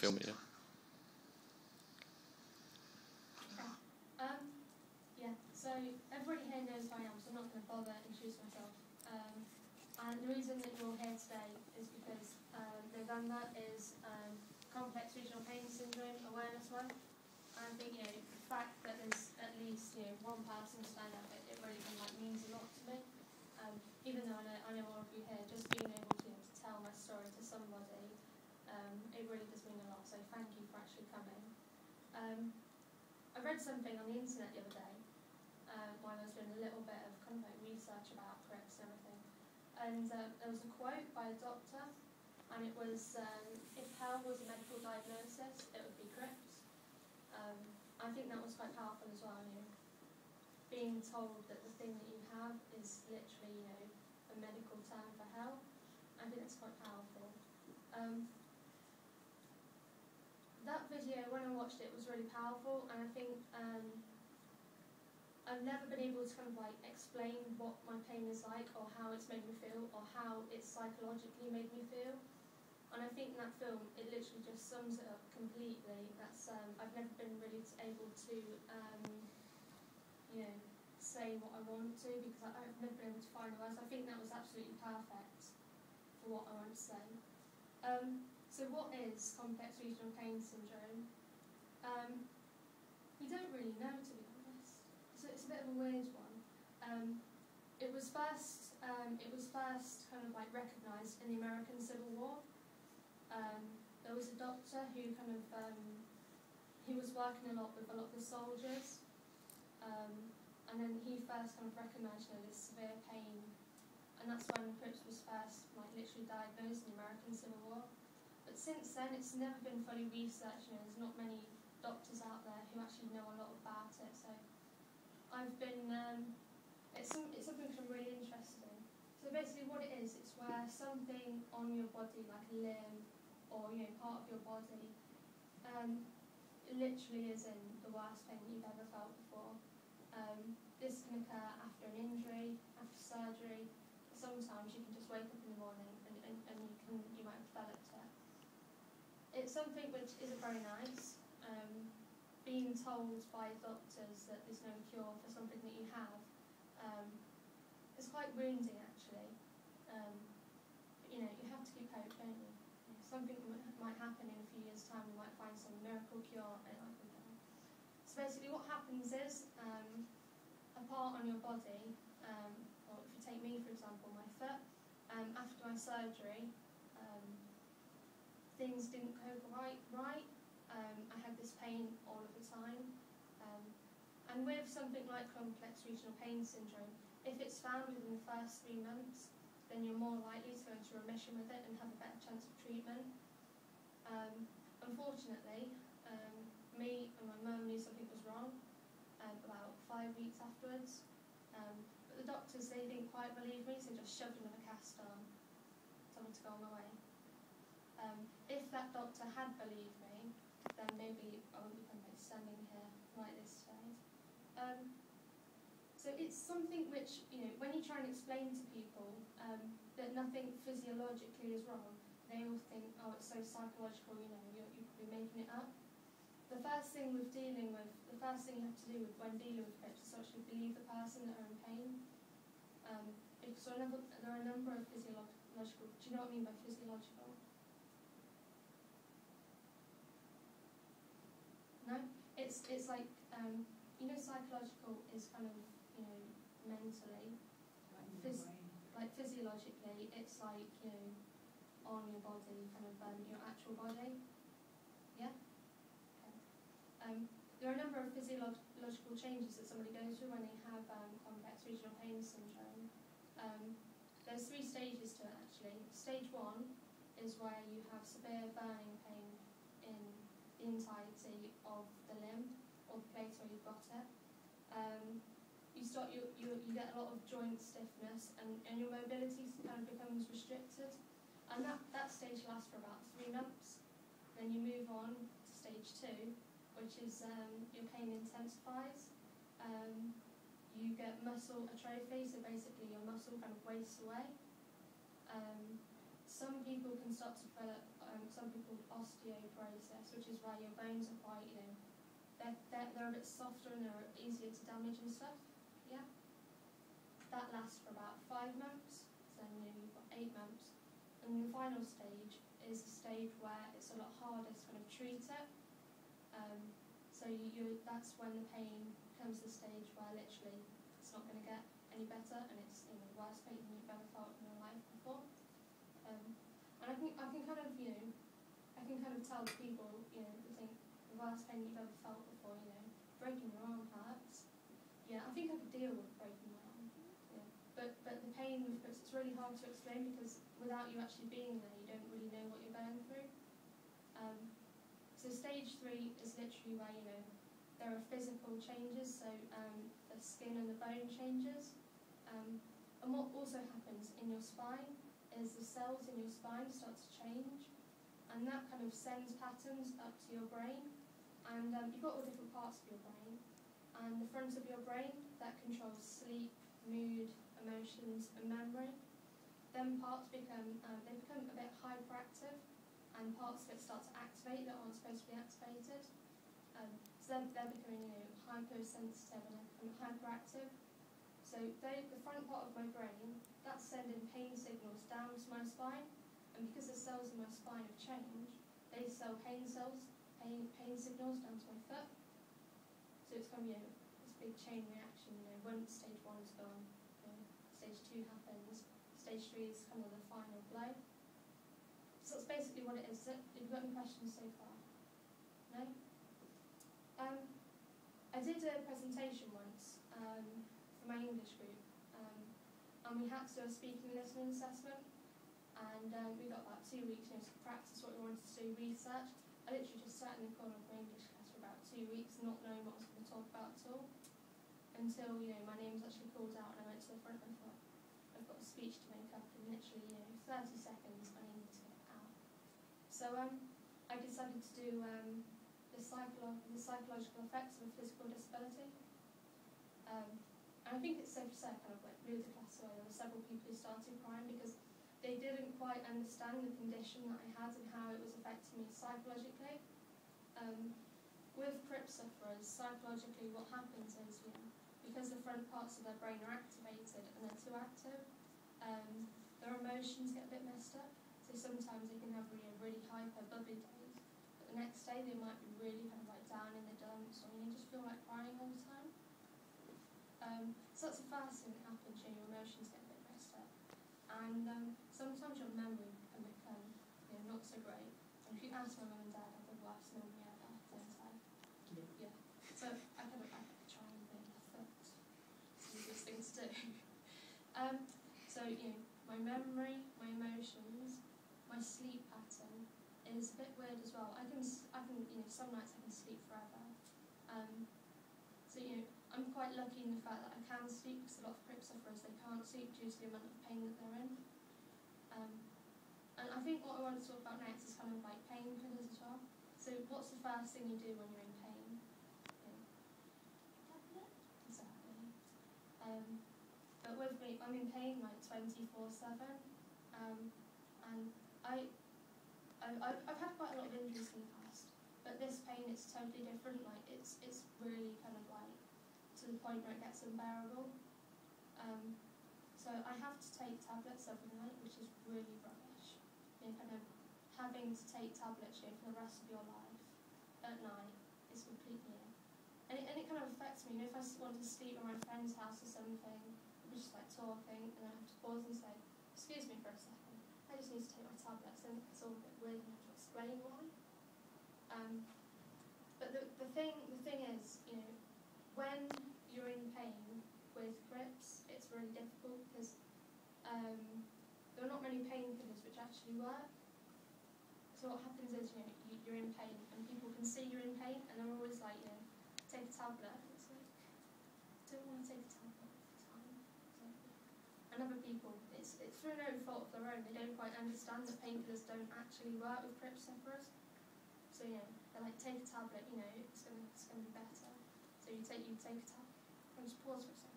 film it, yeah. Yeah, so everybody here knows who I am, so I'm not going to bother introducing myself. And the reason that you're here today is because November is Complex Regional Pain Syndrome Awareness Month. And I think, the fact that there's at least, one person standing up, it really means a lot to me. Even though I know all of you here, just being able to tell my story to somebody, it really does mean a lot. So thank you for actually coming. I read something on the internet the other day while I was doing a little bit of research about CRPS and everything. And there was a quote by a doctor, and it was, if hell was a medical diagnosis, it would be CRPS. I think that was quite powerful as well, being told that the thing that you have is literally, a medical term for hell. I think that's quite powerful. That video, when I watched it, was really powerful, and I think I've never been able to explain what my pain is like, or how it's made me feel, or how it's psychologically made me feel. And I think in that film, it literally just sums it up completely. That's I've never been really able to, say what I want to, because I've never been able to find words. I think that was absolutely perfect for what I want to say. So what is complex regional pain syndrome? We don't really know, to be honest. So it's a bit of a weird one. It was first recognised in the American Civil War. There was a doctor who he was working a lot with a lot of the soldiers, and then he first recognised this severe pain, and that's when CRPS was first literally diagnosed in the American Civil War. But since then, it's never been fully researched. There's not many doctors out there who actually know a lot about it. So I've been, it's something which I'm really interested in. So basically, what it is, it's where something on your body, like a limb or part of your body, literally is in the worst pain you've ever felt before. This can occur after an injury, after surgery. Sometimes you can just wake up in the morning and you might have developed it. It's something which isn't very nice. Being told by doctors that there's no cure for something that you have is quite wounding, actually. But you have to keep hope, don't you? Something might happen in a few years' time. You might find some miracle cure. So basically, what happens is a part on your body, or if you take me for example, my foot, after my surgery, things didn't go right. I had this pain all of the time, and with something like complex regional pain syndrome, if it's found within the first 3 months, then you're more likely to go into remission with it and have a better chance of treatment. Unfortunately, me and my mum knew something was wrong about 5 weeks afterwards, but the doctors, they didn't quite believe me, so just shoved another cast on, told me to go on my way. If that doctor had believed me, then maybe I wouldn't be standing here like this today. So it's something which, when you try and explain to people that nothing physiologically is wrong, they all think, oh, it's so psychological, you're probably making it up. The first thing you have to do when dealing with CRPS is actually believe the person that are in pain. Because there are a number of physiological, do you know what I mean by physiological? No? It's like, psychological is mentally. Physiologically, it's like, on your body, your actual body. Yeah? Okay. There are a number of physiological changes that somebody goes through when they have complex regional pain syndrome. There's 3 stages to it, actually. Stage 1 is where you have severe burning pain in the entirety of the limb or the place where you've got it. You get a lot of joint stiffness, and your mobility becomes restricted. And that stage lasts for about 3 months. Then you move on to stage 2, which is your pain intensifies. You get muscle atrophy, so basically your muscle wastes away. some people can start to develop something called osteoporosis, which is where your bones are quite, they're a bit softer and they're easier to damage and stuff. Yeah. That lasts for about 5 months, so you've got 8 months. And the final stage is a stage where it's a lot harder to kind of treat it. So that's when the pain comes to the stage where literally it's not going to get any better, and it's the worst pain you've ever felt in your life before. And I can kind of tell people, who think the worst pain you've ever felt before, breaking your arm perhaps. Yeah, I think I could deal with breaking my arm. Yeah. But the pain with grips, it's really hard to explain because without you actually being there, you don't really know what you're going through. So stage 3 is literally where, there are physical changes, so the skin and the bone changes. And what also happens in your spine is the cells in your spine start to change, and that kind of sends patterns up to your brain. And you've got all different parts of your brain, and the front of your brain, that controls sleep, mood, emotions, and memory. Then parts become a bit hyperactive, and parts of it start to activate that aren't supposed to be activated. So they're becoming hypersensitive and they're becoming hyperactive. So the front part of my brain, that's sending pain signals down to my spine, and because the cells in my spine have changed, they sell pain signals down to my foot. So it's kind of this big chain reaction. Once stage 1 is gone, stage 2 happens. Stage 3 is kind of the final blow. So that's basically what it is. Have you got any questions so far? No? I did a presentation once for my English group, and we had to do a speaking and listening assessment, and we got about 2 weeks to practice what we wanted to do, research. I literally just sat in the corner of my English class for about 2 weeks, not knowing what I was going to talk about at all, until my name was actually called out, and I went to the front and I thought, I've got a speech to make up in literally 30 seconds. I need to get it out. So I decided to do the psychological effects of a physical disability. And I think it's safe to say I kind of blew the class away. There were several people who started crying because they didn't quite understand the condition that I had and how it was affecting me psychologically. With CRPS sufferers, psychologically what happens is, because the front parts of their brain are activated and they're too active, their emotions get a bit messed up. So sometimes they can have really hyper, bubbly days, but the next day they might be really kind of down in the dumps, or you just feel like crying all the time. So that's the first thing that happens. Your emotions get a bit messed up, and sometimes your memory can become not so great. And if you ask my mum and dad, I have the worst memory ever. Yeah. So I kind of try and think that's the easiest thing to do. So my memory, my emotions, my sleep pattern is a bit weird as well. I can some nights I can sleep forever. So I'm quite lucky in the fact that I can sleep, because a lot of CRPS sufferers, they can't sleep due to the amount of pain that they're in. And I think what I want to talk about next is kind of like painkillers as well. So what's the first thing you do when you're in pain? Exactly. But with me, I'm in pain like 24/7, and I've had quite a lot of injuries in the past, but this pain is totally different. Like it's really kind of like to the point where it gets unbearable. So I have to take tablets every night, which is really rubbish. Kind of having to take tablets for the rest of your life at night is completely and it kind of affects me. If I want to sleep at my friend's house or something, we're just like talking, and I have to pause and say, "Excuse me for a second. I just need to take my tablets," and it's all a bit weird and I have to explain why. But the thing is, when you're in pain with CRPS, it's really difficult because there are not many painkillers which actually work. So what happens is, you're in pain, and people can see you're in pain, and they're always like, take a tablet. It's like, I don't want to take a tablet all the time. And other people, it's through no fault of their own. They don't quite understand that painkillers don't actually work with CRPS sufferers. So they're like, take a tablet. It's gonna be better. So you take a tablet. I'll just pause for a second.